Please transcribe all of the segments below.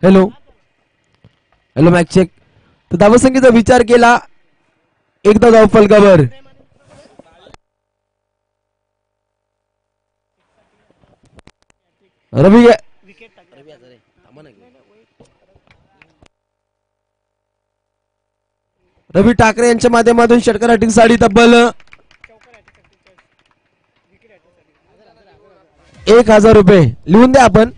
Hello hello Mac check. तर धावसंख्येचा विचार केला, एकदा धाव फलकावर. रवी ठाकरे यांच्या माध्यमातून षटकार हॅट्रिक साठी तब्बल 1000 रुपये लिहून द्या. आपण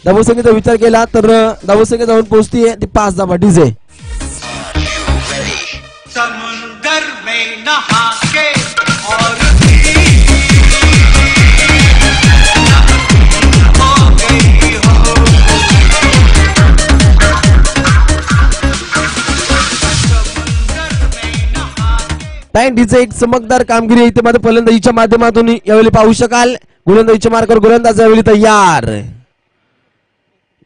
धावसंख्येचा विचार केला तर धावसंख्या जाऊन पोहोचतीये ती 5 धावा. डीजे समुंदर में नहा के और हो गई हो. टाइम डीजे एक चमकदार कामगिरी इथे मध्ये फलंदाजीच्या माध्यमातून यावेळी पाहू शकाल. गोलंदाजीच्या मार्गावर गोलंदाज यावेळी तयार.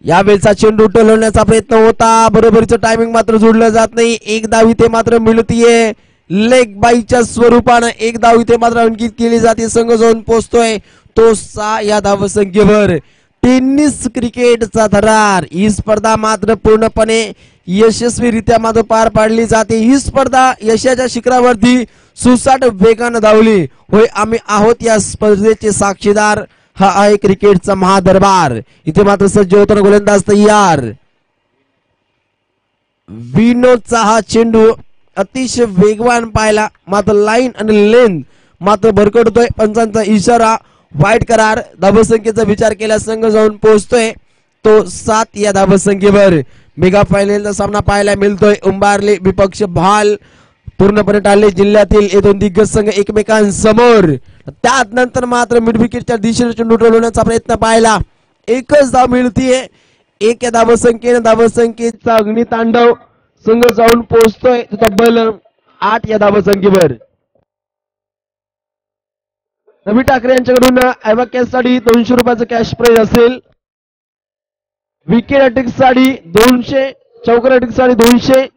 यावेळेचा चेंडू टोलवण्याचा प्रयत्न होता, बरोबरीचं टायमिंग मात्र जोडलं जात नाही. एक धाव इथे मात्र मिळतीये लेग बाईच्या स्वरूपानं. एक धाव इथे मात्र अंकित केली जाते. संघ जाऊन पोहोचतोय तो 6 या धावसंख्येवर. टेनिस क्रिकेटचा थरार. ही स्पर्धा मात्र पूर्णपणे यशस्वीरित्या मात्र पार पाडली जाते. ही स्पर्धा यशाच्या शिखरावरती सुसाट वेगानं धावली. होय, आम्ही आहोत या स्पर्धेचे साक्षीदार. हा आहे क्रिकेटचा महादरबार. इथे मात्र सज्ज होताना गोलंदाज तयार. विनोदचा हा चेंडू अतिशय वेगवान पाहिला, मात्र लाईन आणि लेंथ मात्र भरकटतोय. पंचांचा इशारा, वाईट करार. धावसंख्येचा विचार केला संघ जाऊन पोहोचतोय तो 7 या धावसंख्येवर. मेगा फायनलचा सामना पाहायला मिळतोय. उंबारले विपक्ष भाल पूर्णपणे टाळले. जिल्ह्यातील हे दोन दिग्गज संघ एकमेकांसमोर. त्यात नंतर मात्र मिड विकेटच्या दिशेने चेंडू टोलवण्याचा प्रयत्न पाहिला. एकच धाव मिळतीये 1 या धावसंख्येने. धावसंख्येचा अग्नितांडव. संघ जाऊन पोहोचतोय तब्बल 8 या धावसंख्येवर. रवी ठाकरे यांच्याकडून ॲवॅकॅस साठी 200 रुपयाचं कॅश प्राइज असेल. विकेट हॅट्रिक साठी 200, चौकार हॅट्रिक साठी 200.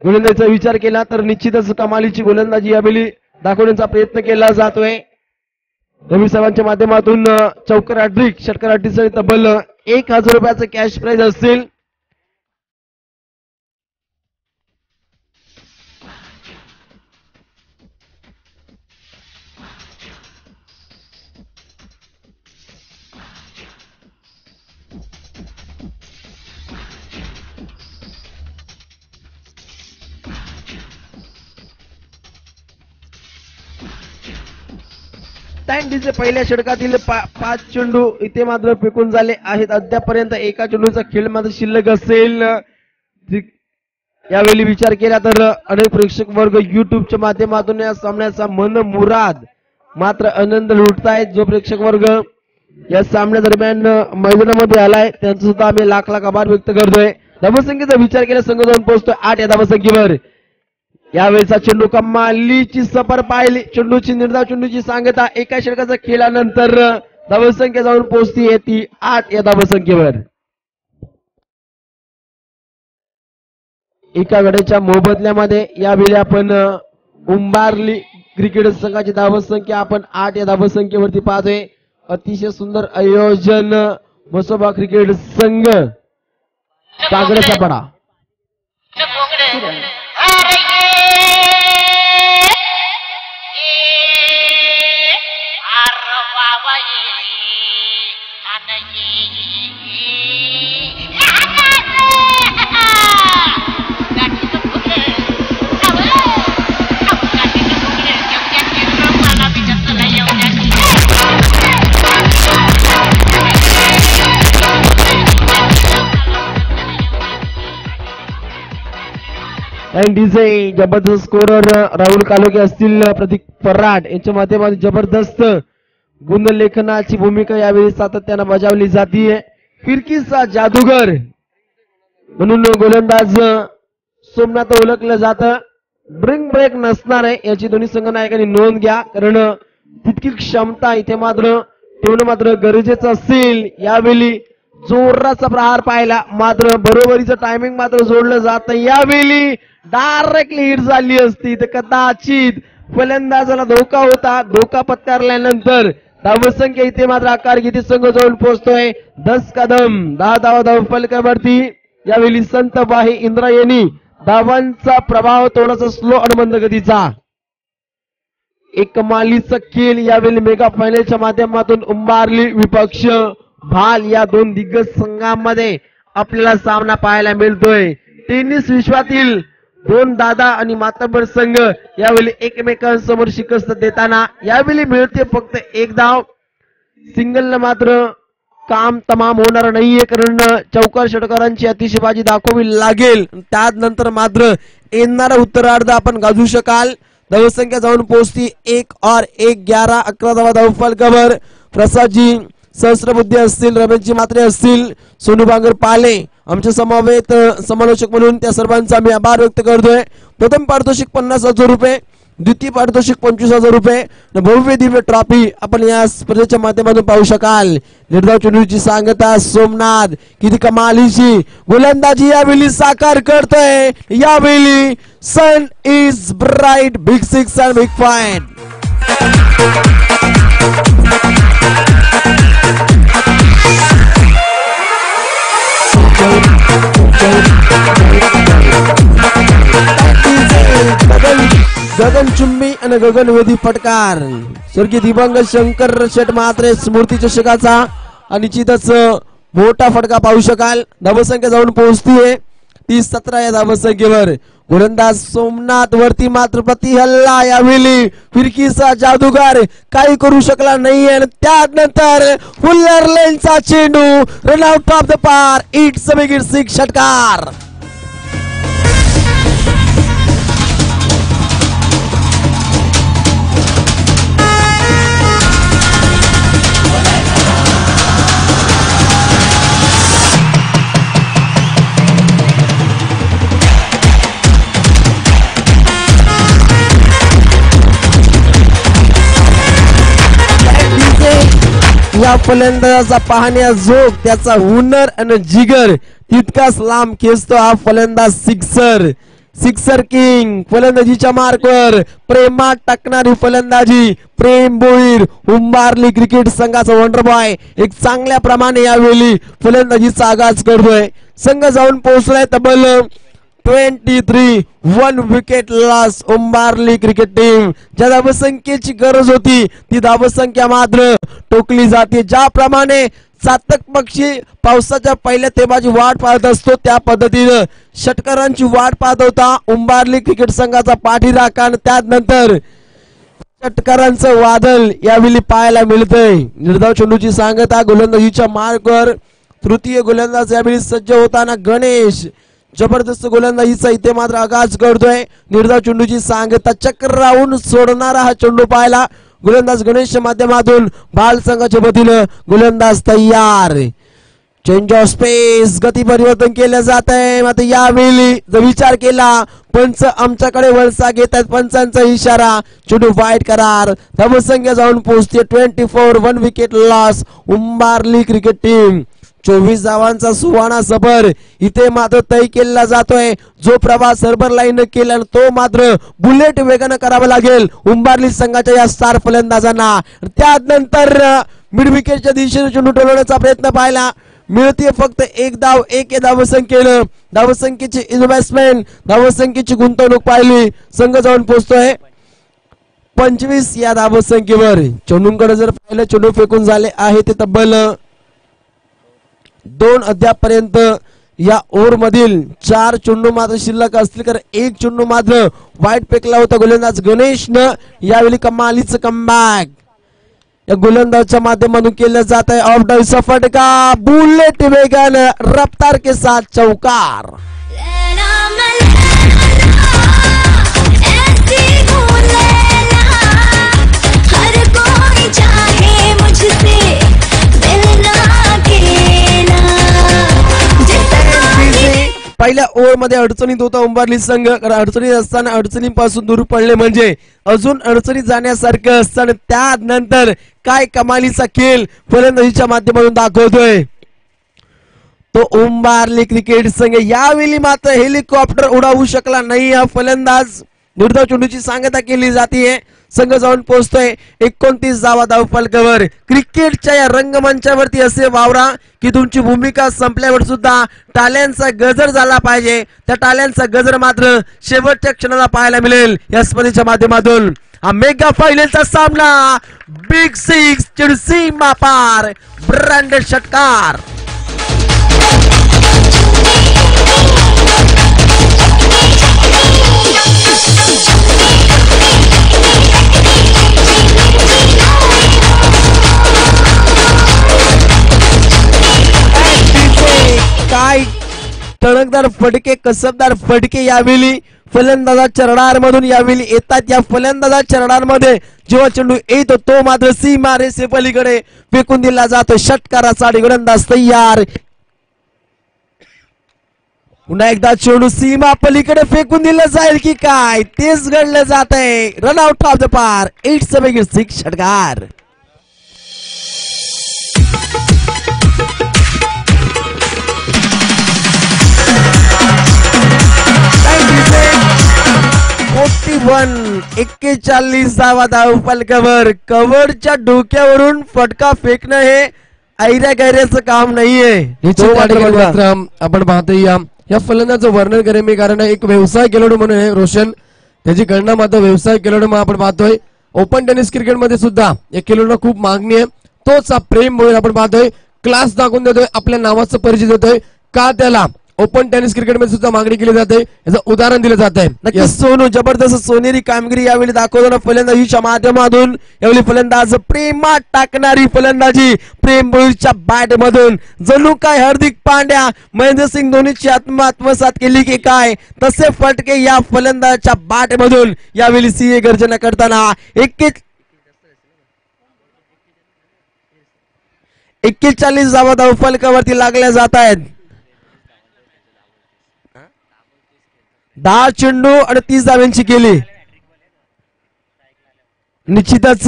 गोलंदाजीचा विचार केला तर निश्चितच कमालीची गोलंदाजी यावेळी दाखवण्याचा प्रयत्न केला जातोय. रवी साहेबांच्या माध्यमातून चौकार हॅट्रिक, षटकार हॅट्रिक साठी तब्बल 1000 रुपयाचं कॅश प्राइज असेल. टाइमचे पहिल्या षटकातील 5 चेंडू इथे मात्र फेकून झाले आहेत. अद्यापर्यंत एका चेंडूचा खेळ मात्र शिल्लक असेल. यावेळी विचार केला तर अनेक प्रेक्षक वर्ग युट्यूबच्या माध्यमातून या सामन्याचा मन मुराद मात्र आनंद लुटतायत. जो प्रेक्षक वर्ग या सामन्या दरम्यान मैदानामध्ये आलाय त्यांचा सुद्धा आम्ही लाख लाख आभार व्यक्त करतोय. धावसंख्येचा विचार केला संघ जाऊन पोहोचतोय 8 या धावसंख्येवर. यावेळेचा चेंडू कमालीची सफर पाहिली. चेंडूची निर्धाव, चेंडूची सांगता. एका षटकाचा खेळानंतर धावसंख्या जाऊन पोहोचती ती 8 या धावसंख्येवर. एका गड्याच्या मोबदल्यामध्ये यावेळी आपण उंबारली क्रिकेट संघाची धावसंख्या आपण 8 या धावसंख्येवरती पाहतोय. अतिशय सुंदर आयोजन मसोबा क्रिकेट संघ कागडाचा पडा. जबरदस्त स्कोरर राहुल कालोके असतील, प्रतीक फराट यांच्या माध्यमातून जबरदस्त गुणलेखनाची भूमिका यावेळी सातत्याने बजावली जाते. फिरकीचा जादूगर म्हणून गोलंदाज सोमनाथ ओळखलं जातं. ड्रिंक ब्रेक नसणार आहे याची दोन्ही संघ नायकांनी नोंद घ्या, कारण तितकी क्षमता इथे मात्र ठेवणं मात्र गरजेचं असेल. यावेळी जोराचा प्रहार पाहिला, मात्र बरोबरीचं टायमिंग मात्र जोडलं जात. यावेळी डायरेक्टली हिट झाली असती तर कदाचित फलंदाजाला धोका होता. धोका पत्करल्यानंतर धावसंख्या इथे मात्र आकार घेते संघ जाऊन पोहोचतोय 10 कदम. 10 धावा धावफलकावरती. यावेळी संत बाहे इंद्रायणी. धावांचा प्रभाव थोडासा स्लो आणि मंद गतीचा. एक कमालीचा खेळ यावेळी मेगा फायनलच्या माध्यमातून उंबारली विपक्ष भाल या दोन दिग्गज संघांमध्ये आपल्याला सामना पाहायला मिळतोय. टेनिस विश्वातील दोन दादा आणि मातबर संघ यावेळी एकमेकांसमोर शिकस्त देताना यावेळी मिळते फक्त एक धाव. सिंगल मात्र काम तमाम होणार नाहीये, कारण चौकार षटकारांची अतिशय बाजी दाखवावी लागेल. त्यानंतर मात्र येणारा उत्तरार्ध आपण गाजू शकाल. धावसंख्या जाऊन पोहोचती 1 और 1 11 11 धावा धावफलकावर. प्रसादजी सहस्रबुद्धी असतील, रमेशजी मात्रे असतील, सोनू बांगर पाले आमचे समवेत समालोचक म्हणून त्या सर्वांचा आम्ही आभार व्यक्त करतोय. प्रथम पारितोषिक 50,000 रुपये, द्वितीय पारितोषिक 25,000 रुपये, भव्य दिव्य ट्रॉफी आपण या स्पर्धेच्या माध्यमातून पाहू शकाल. निर्धाव चेंडूची सांगता सोमनाथ. किती कमालीची गोलंदाजी यावेळी साकार करतोय. यावेळी sun is bright. Big six and big fine. गगनचुंबी आणि गगनवेधी फटकार. स्वर्गीय दिवंगत शंकर शेठ म्हात्रे स्मृती चषकाचा आणि निश्चितच मोठा फटका पाहू शकाल. धावसंख्या जाऊन पोहोचतीये 30-17 या धावसंख्येवर. गोलंदाज सोमनाथ वरती मात्र प्रति हल्ला. यावेळी फिरकीचा जादूगार काही करू शकला नाहीये आणि त्यानंतर फुल्लर लेनचा चेंडू रन आउट ऑफ द पार. इट्स अ बिग सिक्स षटकार. या फलंदाजाचा पाहण्या जोग, त्याचा हुनर आणि जिगर तितकाच लांब खेचतो हा फलंदाज. Sixer king. फलंदाजीच्या मार्कवर प्रेमात टाकणारी फलंदाजी. प्रेम बोईर उंबारली क्रिकेट संघाचा वंडर बॉय एक चांगल्या प्रमाणे यावेळी फलंदाजीचा आगाज करतोय. संघ जाऊन पोहोचलाय तब्बल 23. 1 wicket loss. Umbarli cricket team ज्या धावसंख्येची गरज होती ती धावसंख्या मात्र टोकली जाते. ज्याप्रमाणे चातक पक्षी पावसाच्या पहिल्या थेंबाची वाट पाहत असतो त्या पद्धतीनं षटकारांची वाट पाहत होता उंबारली क्रिकेट संघाचा पाठीराखा. आणि त्यानंतर षटकारांचं वादळ यावेळी पाहायला मिळतंय. निर्धाव चेंडूची सांगता गोलंदाजीच्या मार्कवर. तृतीय गोलंदाज यावेळी सज्ज होताना गणेश. जबरदस्त गोलंदाजीचा इथे मात्र आगाज करतोय. निर्धाव चेंडूची सांगता चक्रावून सोडणारा हा चेंडू पाहायला गोलंदाज गणेशच्या माध्यमातून बाल संघाच्या वतीनं गोलंदाज तयार. Change of space. गती परिवर्तन केलं जात आहे. मात्र यावेळी जर विचार केला पंच आमच्याकडे वळसा घेत आहेत. पंचांचा इशारा. चेंडू वाईट करार. धावसंख्या जाऊन पोहोचते 24. 1 wicket loss. Umbarli cricket team 24 धावांचा सुवाणा सफर इथे मात्र तय केला जातोय. जो प्रवास सर्व्हर लाईन केला तो मात्र बुलेट वेगानं करावा लागेल उंबारली संघाच्या या स्टार फलंदाजांना. त्यानंतर मिड विकेटच्या दिशेने चेंडू टोलवण्याचा प्रयत्न पाहायला मिळते. फक्त एक धाव. एक धावसंख्येनं धावसंख्येची इन्व्हेस्टमेंट, धावसंख्येची गुंतवणूक पाहिली. संघ जाऊन पोहोचतोय 25 या धावसंख्येवर. चेंडूंकडे जर पाहिलं चेंडू फेकून झाले आहे ते तब्बल 2 अद्यापर्यंत या ओव्हर मधील 4 चेंडू मात्र शिल्लक असतील, कारण एक चेंडू मात्र वाईट फेकला होता गोलंदाज गणेशनं. यावेळी कमालीचं कमबॅक या गोलंदाजच्या माध्यमातून केलं जात आहे. ऑफ डाईचा फटका. बुलेट वेगन रफ्तार के साथ चौकार. पहिल्या ओव्हर मध्ये अडचणीत होता उंबारली संघ, कारण अडचणीत असताना अडचणीपासून दूर पडले म्हणजे अजून अडचणीत जाण्यासारखं असताना त्यानंतर काय कमालीचा खेळ फलंदाजीच्या माध्यमातून दाखवतोय तो उंबारली क्रिकेट संघ. यावेळी मात्र हेलिकॉप्टर उडावू शकला नाही हा फलंदाज. निर्धाव चेंडूची सांगता केली जाते. संघ जाऊन पोहोचतोय 29 धावा धावफलकावर. क्रिकेटच्या या रंगमंचावरती असे वावरा की तुमची भूमिका संपल्यावर सुद्धा टाळ्यांचा गजर झाला पाहिजे. त्या टाळ्यांचा गजर मात्र शेवटच्या क्षणाला पाहायला मिळेल या स्पर्धेच्या माध्यमातून. हा मेगा फायनलचा सामना बिग सिक्स चेंडू सीमा पार ब्रँडेड षटकार. काय टणकदार फटके, कसबदार फटके यावेळी फलंदाजाच्या रडारमधून यावेळी येतात. या फलंदाजाच्या रडारमध्ये जेव्हा चेंडू येतो तो मात्र सीमा रेषे पलीकडे फेकून दिला जातो. षटकारासाठी गोलंदाज तयार. पुन्हा एकदा चेंडू सीमा पलीकडे फेकून दिलं जाईल की काय तेच घडलं जात आहे. रन आउट ऑफ द पार. 8-6 षटकार. वन 41 धावा धावफलकावर. कव्हरच्या डोक्यावरून फटका फेकणं हे ऐऱ्या गैऱ्याचं काम नाहीये. मात्र आपण पाहतोय या फलंदाजाचं वर्णन करेन मी, कारण एक व्यवसाय खेळाडू म्हणून आहे रोशन. त्याची गणना मात्र व्यवसाय खेळाडू म्हणून आपण पाहतोय. ओपन टेनिस क्रिकेटमध्ये सुद्धा या खेळाडूंना खूप मागणी आहे. तोच प्रेम म्हणून आपण पाहतोय. क्लास दाखवून देतोय, आपल्या नावाचं परिचय देतोय. का त्याला ओपन टेनिस क्रिकेटमध्ये सुद्धा मागणी केली जाते याचं उदाहरण दिलं जात आहे. नक्कीच सोनू जबरदस्त सोनेरी कामगिरी यावेळी दाखवताना फलंदाजीच्या माध्यमातून यावेळी फलंदाज प्रेमात टाकणारी फलंदाजी प्रेम भोईरच्या बॅट मधून जणू काय हार्दिक पांड्या महेंद्रसिंग धोनीची आत्मा आत्मसात केली की काय तसे फटके या फलंदाजाच्या बॅट मधून यावेळी सीए गर्जना करताना 41 धावा धावफलकावरती लागल्या जात आहेत. 10 चेंडू आणि 30 धावांची केली. निश्चितच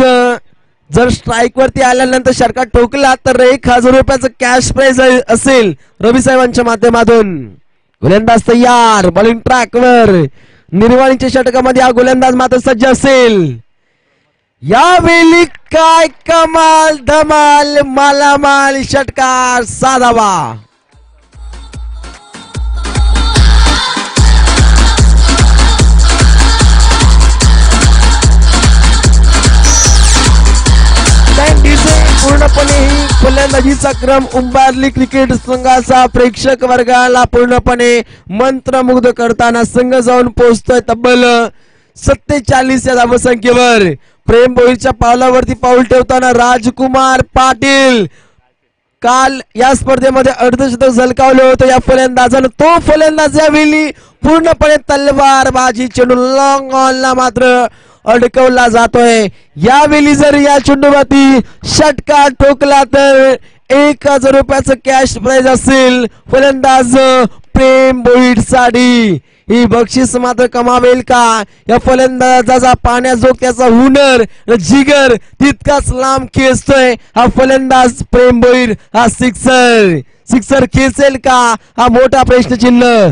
जर स्ट्राईक वरती आल्यानंतर षटकार ठोकला तर 1000 रुपयाचं कॅश प्राइज असेल रवी साहेबांच्या माध्यमातून. गोलंदाज तयार. बॉलिंग ट्रॅकवर. निर्वाणीच्या षटकामध्ये हा गोलंदाज मात्र सज्ज असेल. यावेळी काय कमाल धमाल मालामाल षटकार. 6 धावा. पूर्णपणे ही फलंदाजीचा क्रम उंबारली क्रिकेट संघाचा प्रेक्षक वर्गाला पूर्णपणे मंत्रमुग्ध करताना संघ जाऊन पोहोचतोय तब्बल 47 या धावसंख्येवर. प्रेम भोईरच्या पावलावरती पाऊल ठेवताना राजकुमार पाटील काल या स्पर्धेमध्ये अर्धशतक झलकावलं होतं या फलंदाजानं. तो फलंदाज यावेळी पूर्णपणे तलवारबाजी चेंडू लॉंग ऑनला मात्र अडकवला जातोय. यावेळी जर या चेंडूवरती षटकार ठोकला तर 1000 रुपयाचं कॅश प्राइज असेल फलंदाज प्रेम भोईरसाठी. ही बक्षीस मात्र कमावेल का या फलंदाजाचा पाण्याजोग त्याचा हुनर जिगर तितकाच लांब खेचतोय हा फलंदाज प्रेम भोईर. हा सिक्सर खेचेल का हा मोठा प्रश्नचिन्ह.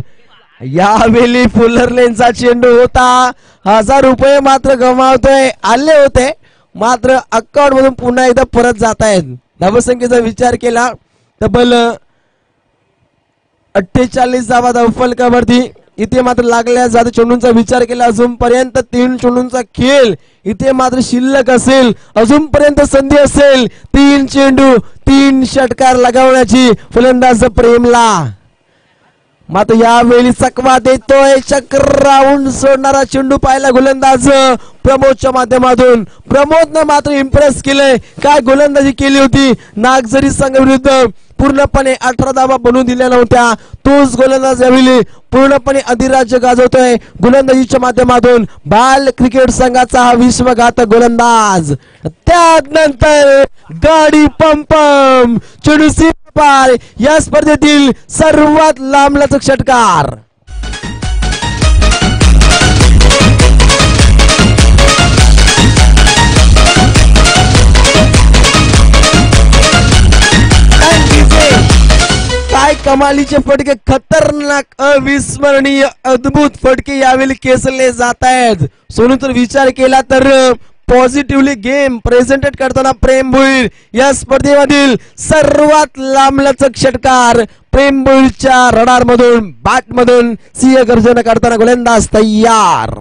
यावेळी फुलर लेनचा चेंडू होता. 1000 रुपये मात्र गमावतोय. आले होते मात्र अकाउंट मधून पुन्हा एकदा परत जात आहेत. धावसंख्येचा विचार केला तब्बल 48 धावा धावफलकावरती इथे मात्र लागल्या जाते. चेंडूंचा विचार केला अजूनपर्यंत 3 चेंडूंचा खेळ इथे मात्र शिल्लक असेल. अजूनपर्यंत संधी असेल 3 चेंडू 3 षटकार लगावण्याची फलंदाज प्रेमला. मात्र यावेळी चकवा देतोय. चक्रावून सोडणारा चेंडू पाहिला गोलंदाज प्रमोदच्या माध्यमातून. प्रमोदनं मात्र इम्प्रेस केलंय. काय गोलंदाजी केली होती. नागझरी संघाविरुद्ध पूर्णपणे 18 धावा बनवून दिल्या नव्हत्या. तोच गोलंदाज यावेळी पूर्णपणे अधिराज्य गाजवतोय गोलंदाजीच्या माध्यमातून. बाल क्रिकेट संघाचा हा विश्वघातक गोलंदाज. त्यानंतर गाडी पंपम चेंडू पार. या स्पर्धेतील सर्वात लांबलचक षटकार. काय कमालीचे फटके, खतरनाक, अविस्मरणीय, अद्भुत फटके यावेळी केसले जात आहेत. सोनू तर विचार केला तर पॉझिटिव्हली गेम प्रेझेंटेड करताना प्रेम भोईर या स्पर्धेमधील सर्वात लांबलचक षटकार. प्रेम भोईरच्या रडार मधून बॅट मधून सिंह गर्जना करताना गोलंदाज तयार.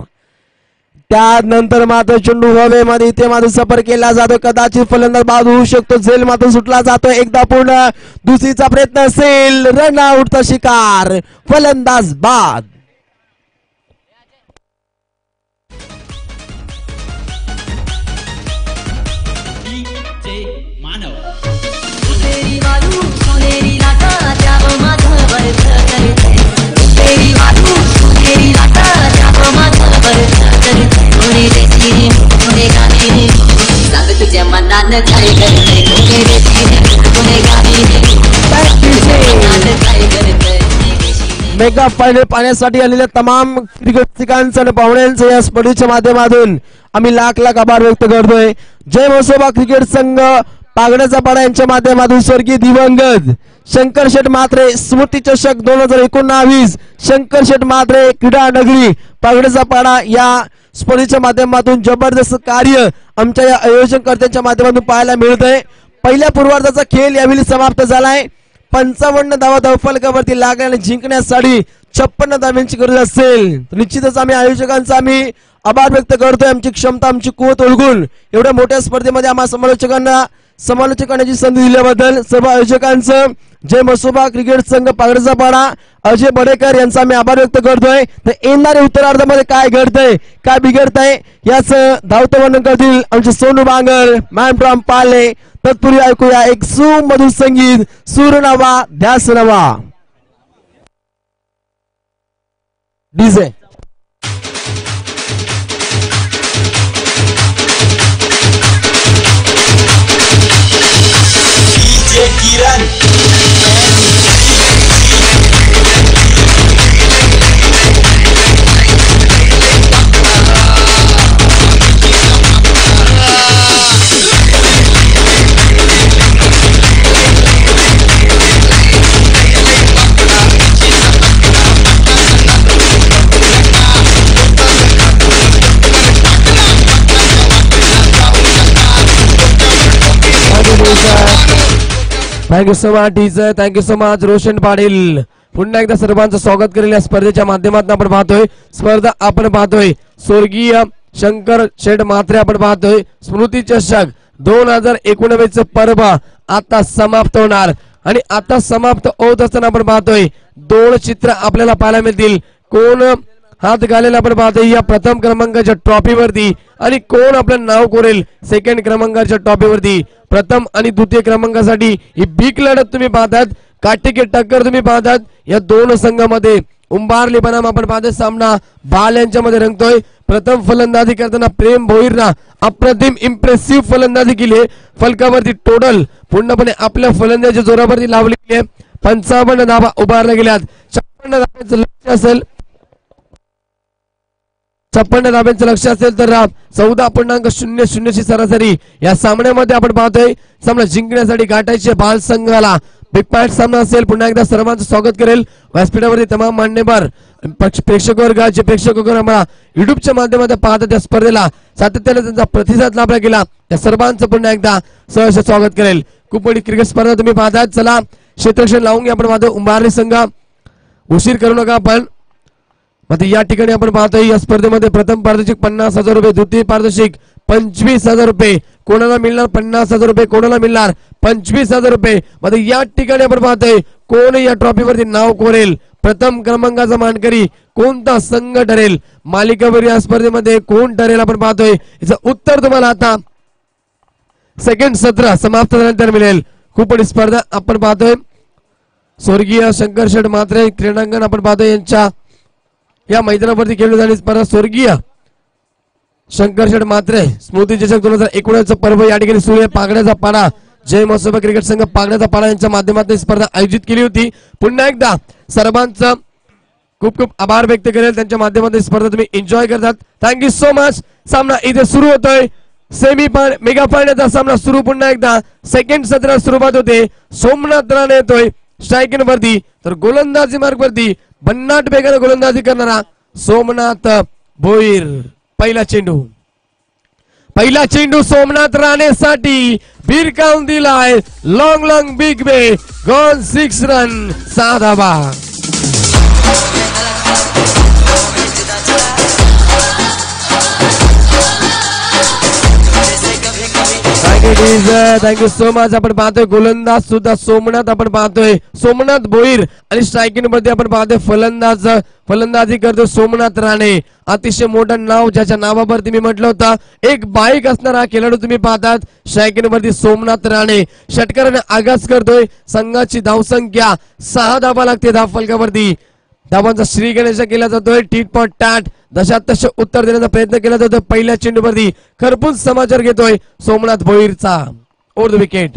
त्यानंतर मात्र चेंडू हवेमध्ये इथे मात्र सफर केला जातो. कदाचित फलंदाज बाद होऊ शकतो. झेल मात्र सुटला जातो. एकदा पूर्ण दुसरीचा प्रयत्न असेल. रन आउटचा शिकार. फलंदाज बाद. मेगा फायनल पाहण्यासाठी आलेल्या तमाम क्रिकेटिकांचं आणि पाहुण्यांचं या स्पर्धेच्या माध्यमातून आम्ही लाख लाख आभार व्यक्त करतोय. जय म्हसोबा क्रिकेट संघ पागण्याचा पाडा यांच्या माध्यमातून स्वर्गीय दिवंगत शंकर शेठ म्हात्रे स्मृती चषक 2019 शंकर शेठ म्हात्रे क्रीडा नगरी पागण्याचा पाडा या स्पर्धेच्या माध्यमातून जबरदस्त कार्य आमच्या या आयोजनकर्त्यांच्या माध्यमातून पाहायला मिळतंय. पहिल्या पूर्वार्धाचा खेळ यावेळी समाप्त झालाय. 55 धावा धावफलकावरती लागल्याने जिंकण्यासाठी 56 धाव्यांची गरज असेल. निश्चितच आम्ही आयोजकांचा आम्ही आभार व्यक्त करतोय. आमची क्षमता आमची कुवत ओळखून एवढ्या मोठ्या स्पर्धेमध्ये आम्हा समालोचकांना समालोचक करण्याची संधी दिल्याबद्दल सर्व आयोजकांचं जय म्हसोबा क्रिकेट संघ पागण्याचा पाडा अजय बडेकर यांचा आम्ही आभार व्यक्त करतोय. तर येणाऱ्या उत्तरार्धामध्ये काय घडतंय काय बिघडतंय याच धावतं वर्णन करतील आमचे सोनू बांगर मॅन फ्रॉम पाले. तत्पूर्वी ऐकूया एक सुमधुर संगीत. सूर नवा ध्यास नवा. DJ thank you so much teacher. Thank you so much Roshan Patil. पुन्हा एकदा सर्वांचं स्वागत करेल या स्पर्धेच्या माध्यमातून. आपण पाहतोय स्पर्धा आपण पाहतोय स्वर्गीय शंकर शेठ म्हात्रे आपण पाहतोय स्मृती चषक 2019 पर्व आता समाप्त होणार आणि आता समाप्त होत असताना आपण पाहतोय 2 चित्र आपल्याला पाहायला मिळतील. कोण हात घालेला आपण पाहतोय या प्रथम क्रमांकाच्या ट्रॉफीवरती आणि कोण आपलं नाव कोरेल सेकंड क्रमांकाच्या ट्रॉफीवरती. प्रथम आणि द्वितीय क्रमांकासाठी ही बिग लढत तुम्ही पाहतात. काटेकी टक्कर तुम्ही पाहतात. या 2 संघामध्ये उंबारली बनाम आपण पाहतोय सामना बाल यांच्यामध्ये रंगतोय. प्रथम फलंदाजी करताना प्रेम भोईरना अप्रतिम इम्प्रेसिव्ह फलंदाजी केली. फलकावरती टोटल पूर्णपणे आपल्या फलंदाजी जोरावरती लावलेली आहे. 55 धावा उभारल्या गेल्यात. 56 धावांचं लक्ष असेल 56 धाब्यांचं लक्ष असेल तर 14.00 ची सरासरी या सामन्यामध्ये आपण पाहतोय. सामना जिंकण्यासाठी गाठायचे बाल संघाला बिग पॅट सामना असेल. पुन्हा एकदा सर्वांचं स्वागत करेल व्यासपीठावरती तमाम मान्यवर प्रेक्षक वर्ग जे प्रेक्षक वर्ग आम्हाला युट्यूबच्या माध्यमातून पाहतात त्या स्पर्धेला सातत्याने त्यांचा प्रतिसाद लाभला गेला त्या सर्वांचं पुन्हा एकदा सहर्ष स्वागत करेल. खूप मोठी क्रिकेट स्पर्धा तुम्ही पाहतात. चला क्षेत्ररक्षण लावून घ्या. आपण पाहतो उंबारली संघ उशीर करू नका. पण मग या ठिकाणी आपण पाहतोय या स्पर्धेमध्ये प्रथम पारितोषिक 50,000 रुपये, द्वितीय पारितोषिक 25,000 रुपये. कोणाला मिळणार 50,000 रुपये, कोणाला मिळणार 25,000 रुपये. मग या ठिकाणी आपण पाहतोय कोण या ट्रॉफीवरती नाव कोरेल. प्रथम क्रमांकाचा मानकरी कोणता संघ ठरेल. मालिकावर या स्पर्धेमध्ये कोण ठरेल आपण पाहतोय. याचं उत्तर तुम्हाला आता सेकंड सत्र समाप्त झाल्यानंतर मिळेल. खूप मोठी स्पर्धा आपण पाहतोय. स्वर्गीय शंकर शेठ म्हात्रे क्रीडांगण आपण पाहतोय यांच्या या मैदानावरती खेळली जाणारी स्पर्धा स्वर्गीय शंकर शेठ म्हात्रे स्मृती चषक 2019 पर्व या ठिकाणी सुरू आहे. पागण्याचा पाडा जय म्हसोबा क्रिकेट संघ पागण्याचा पाडा यांच्या माध्यमातून स्पर्धा आयोजित केली होती. पुन्हा एकदा सर्वांचं खूप खूप आभार व्यक्त करेल. त्यांच्या माध्यमातून स्पर्धा तुम्ही एन्जॉय करतात. Thank you so much. सामना इथे सुरू होतोय. सेमी मेगा फायनलचा सामना सुरू पुन्हा एकदा सेकंड सत्राला सुरुवात होते. सोमनाथ राणे येतोय स्ट्रायकिंग वरती, तर गोलंदाजी मार्ग वरती भन्नाट वेगाने गोलंदाजी करणारा सोमनाथ भोईर. पहिला चेंडू सोमनाथ राणेसाठी भिरकावून दिलाय. लॉंग बिग बे गॉन 6 रन 6 धावा. Thank you so much. आपण पाहतोय गोलंदाज सुद्धा सोमनाथ आपण पाहतोय सोमनाथ भोईर आणि स्ट्रायकिंग मध्ये आपण पाहतोय फलंदाजी करतोय सोमनाथ राणे. अतिशय मोठं नाव ज्याच्या नावावरती मी म्हटलं होतं एक बाईक असणारा खेळाडू तुम्ही पाहतात. स्ट्रायकिंग वरती सोमनाथ राणे षटकाराने आगास करतोय. संघाची धावसंख्या 6 धावा लागते धाव फलकावरती. धावांचा श्रीगणेश केला जातोय. टीट पॉट टॅट दशात तसे उत्तर देण्याचा प्रयत्न केला जातोय. पहिल्या चेंडूवरती खरपूस समाचार घेतोय सोमनाथ भोईरचा ओव्हर द विकेट.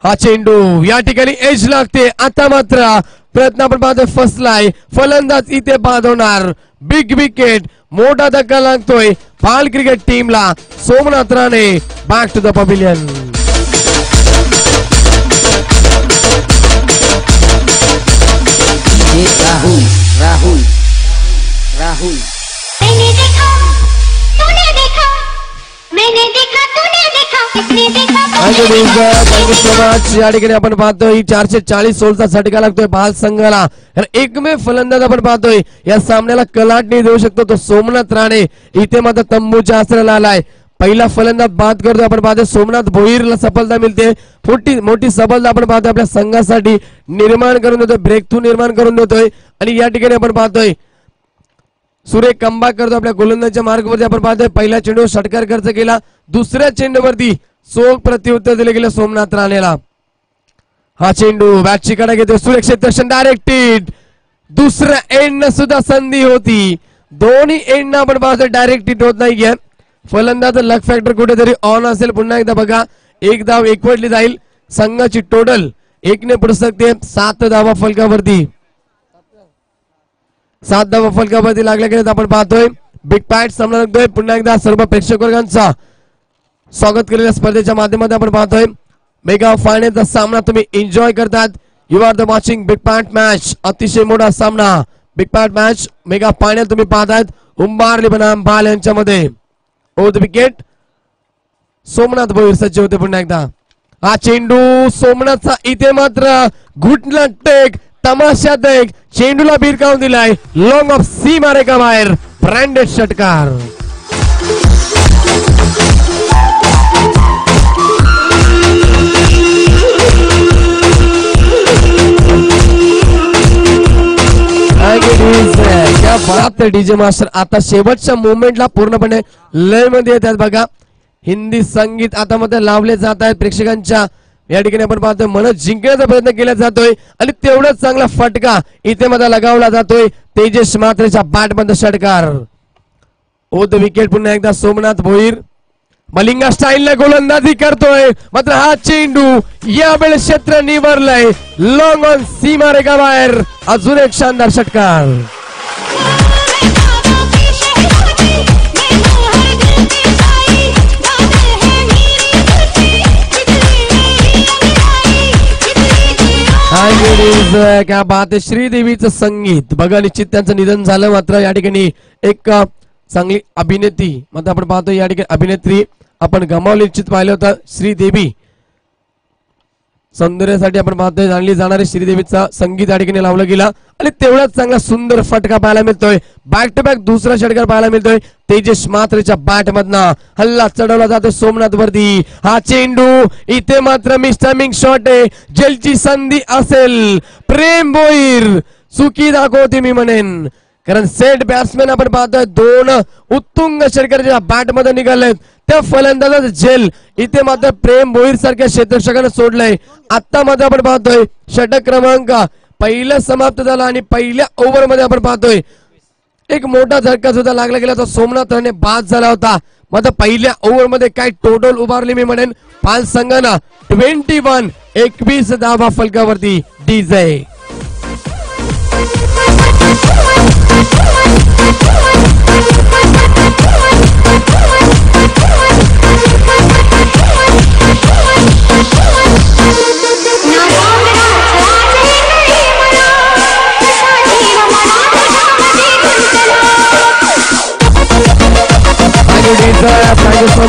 हा चेंडू या ठिकाणी एज लागते. आता मात्र प्रयत्न आपण पाहतोय फसलाय. फलंदाज इथे बाद होणार. बिग विकेट मोठा धक्का लागतोय पाल क्रिकेट टीमला. Somnath Rane back to the pavilion. Rahul मैंने देखा तूने देखा मैंने देखा तूने देखा इसने देखा. Thank you so much. या ठिकाणी आपण पाहतोय 440 ओव्हरचा झटका लागतोय भाल संघाला. एकमेव फलंदाज आपण पाहतोय या सामन्याला कलाटणी देऊ शकतो तो सोमनाथ राणे. इथे मात्र तंबूच्या आसराला आलाय. पहिला फलंदाज बाद करतो आपण पाहतोय सोमनाथ भोईरला सफलता मिळते. मोठी सफलता आपण पाहतोय आपल्या संघासाठी निर्माण करून देतोय. ब्रेक थ्रू निर्माण करून देतोय. आणि या ठिकाणी आपण पाहतोय सुरेख कमबॅक करतो आपल्या गोलंदाजीच्या मार्गावरती. आपण पाहतोय पहिल्या चेंडूवर षटकार खर्च केला. दुसऱ्या चेंडूवरती चोख प्रत्युत्तर दिले गेले सोमनाथ राणेला. हा चेंडू बॅटची कडा घेतोय सुरेख क्षेत्ररक्षण डायरेक्टेड. दुसऱ्या एंड सुद्धा संधी होती. दोन्ही एंड आपण पाहतोय डायरेक्ट हिट होत नाहीये. फलंदाज लक फॅक्टर कुठेतरी ऑन असेल. पुन्हा एकदा बघा एक धाव एकवटली जाईल. संघाची टोटल 1 पडू शकते. 7 धावा फलकावरती 7 धावा फलकावरती लागल्या गेल्यात आपण पाहतोय. बिग पॅट सामना लागतोय. पुन्हा एकदा सर्व प्रेक्षक वर्गांचा स्वागत केलेल्या स्पर्धेच्या माध्यमातून आपण पाहतोय मेगा फायनलचा सामना तुम्ही एन्जॉय करतात. You are the watching big pat match. अतिशय मोठा सामना big pat match mega final तुम्ही पाहतात उंबारली बनाम बाल यांच्यामध्ये. Over the wicket Somnath Bhoir सज्ज होते. पुन्हा एकदा हा चेंडू सोमनाथचा इथे मात्र घुटला टेक तमाशा देख चेंडूला भिरकावून दिलाय. लॉंग ऑफ सी मारे का बाहेर ब्रँडेड षटकार. क्या बात आहे डीजे मास्टर. आता शेवटच्या मुवमेंटला पूर्णपणे लय मध्ये येतात बघा. हिंदी संगीत आता मध्ये लावले जात आहेत प्रेक्षकांच्या. या ठिकाणी आपण पाहतोय मन जिंकण्याचा प्रयत्न केला जातोय आणि तेवढाच चांगला फटका इथे मध्ये लगावला जातोय. तेजस मात्रेच्या बॅट मध्ये षटकार. ओ द विकेट. पुन्हा एकदा सोमनाथ भोईर मलिंगा स्टाईलने गोलंदाजी करतोय. मात्र हा चेंडू यावेळेस क्षेत्र निवरलंय. लॉंग ऑन सीमा रेगा बाहेर. अजून एक शानदार षटकार. क्या बात आहे. श्रीदेवीचं संगीत बघा. निश्चित त्यांचं निधन झालं. मात्र या ठिकाणी एक चांगली अभिनेत्री मात्र आपण पाहतो या ठिकाणी अभिनेत्री आपण गमावली निश्चित पाहिलं होतं. श्रीदेवी सौंदर्यासाठी आपण पाहतोय जाणली जाणारी श्रीदेवीचा संगीत या ठिकाणी लावलं गेला आणि तेवढाच चांगला सुंदर फटका पाहायला मिळतोय. बॅक टू बॅक दुसरा षटकार पाहायला मिळतोय. तेजस मात्रेच्या बॅट मधनं हल्ला चढवला जातो सोमनाथ वरती. हा चेंडू इथे मात्र मिस्टमिंग शॉट आहे. जलची संधी असेल. प्रेम भोईर चुकी दाखवते मी म्हणेन. कारण सेट बॅट्समॅन आपण पाहतोय 2 उत्तुंग षटकाराच्या बॅट मध्ये निघालेत. त्या फलंदाजाचं झेल इथे मात्र प्रेम भोईर सारख्या क्षेत्ररक्षकाने सोडलंय. आता मात्र आपण पाहतोय षटक क्रमांक पहिला समाप्त झाला आणि पहिल्या ओव्हर मध्ये आपण पाहतोय एक मोठा झटका सुद्धा लागला गेला. तो सोमनाथ राणे बाद झाला होता. मात्र पहिल्या ओव्हर मध्ये काय टोटल उभारली मी म्हणेन पाल संघानं 21 धावा फलकावरती. डीजे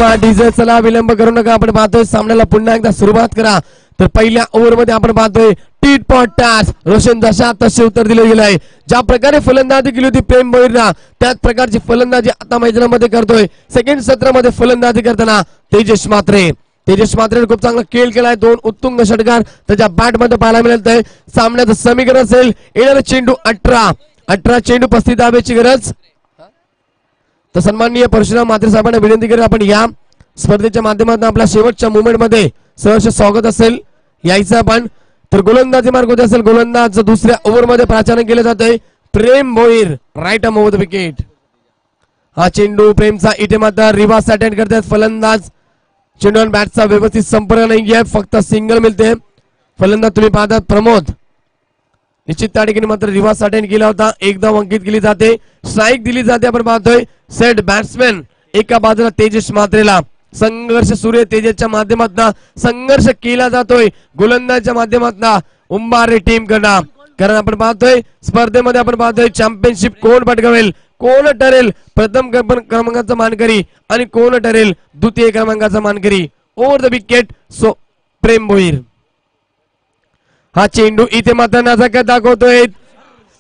सोमा डीजे चला विलंब करू नका. आपण पाहतोय सामन्याला पुन्हा एकदा सुरुवात करा. तर पहिल्या ओव्हर मध्ये आपण पाहतोय टीट पॉट टॅच. रोशन जशा तसे उत्तर दिले गेले आहे. ज्या प्रकारे फलंदाजी केली होती प्रेम भोईरला त्याच प्रकारची फलंदाजी आता मैदानामध्ये करतोय. सेकंड सत्रामध्ये फलंदाजी करताना तेजस मात्रे. तेजस मात्रेने खूप चांगला खेळ केलाय. 2 उत्तुंग षटकार त्याच्या बॅट मध्ये पाहायला मिळत आहे. सामन्याचं समीकरण असेल येणारा चेंडू 18 चेंडू 35 धाब्याची गरज. तर सन्माननीय परशुराम मात्रे साहेबांना विनंती करेल आपण या स्पर्धेच्या माध्यमातून आपल्या शेवटच्या मुवमेंट मध्ये सहर्ष स्वागत असेल यायचं आपण. तर गोलंदाजी मार्ग होते असेल. गोलंदाज दुसऱ्या ओव्हर मध्ये प्राचारण केले जाते Prem Bhoir. Right arm over the wicket. हा चेंडू प्रेमचा इथे मात्र रिव्हर्स अटेंड करतात फलंदाज. चेंडू बॅटचा व्यवस्थित संपर्क नाहीये. फक्त सिंगल मिळते. फलंदाज तुम्ही पाहतात प्रमोद. निश्चित त्या ठिकाणी मात्र रिव्हर्स अटेंड केला होता. एकदम अंकित केली जाते. स्ट्राईक दिली जाते. आपण पाहतोय सेट बॅट्समॅन एका बाजूला तेजस मात्रेला. संघर्ष सुरू आहे. तेजसच्या माध्यमातून संघर्ष केला जातोय. गोलंदाजच्या माध्यमातून उंबारे टीम कडा. कारण आपण पाहतोय स्पर्धेमध्ये आपण पाहतोय चॅम्पियनशिप कोण पटकावेल, कोण ठरेल प्रथम क्रमांकाचा मानकरी आणि कोण ठरेल द्वितीय क्रमांकाचा मानकरी. ओव्हर द विकेट सो प्रेम भोईर. हा चेंडू इथे मात्र नजाकत दाखवतोय.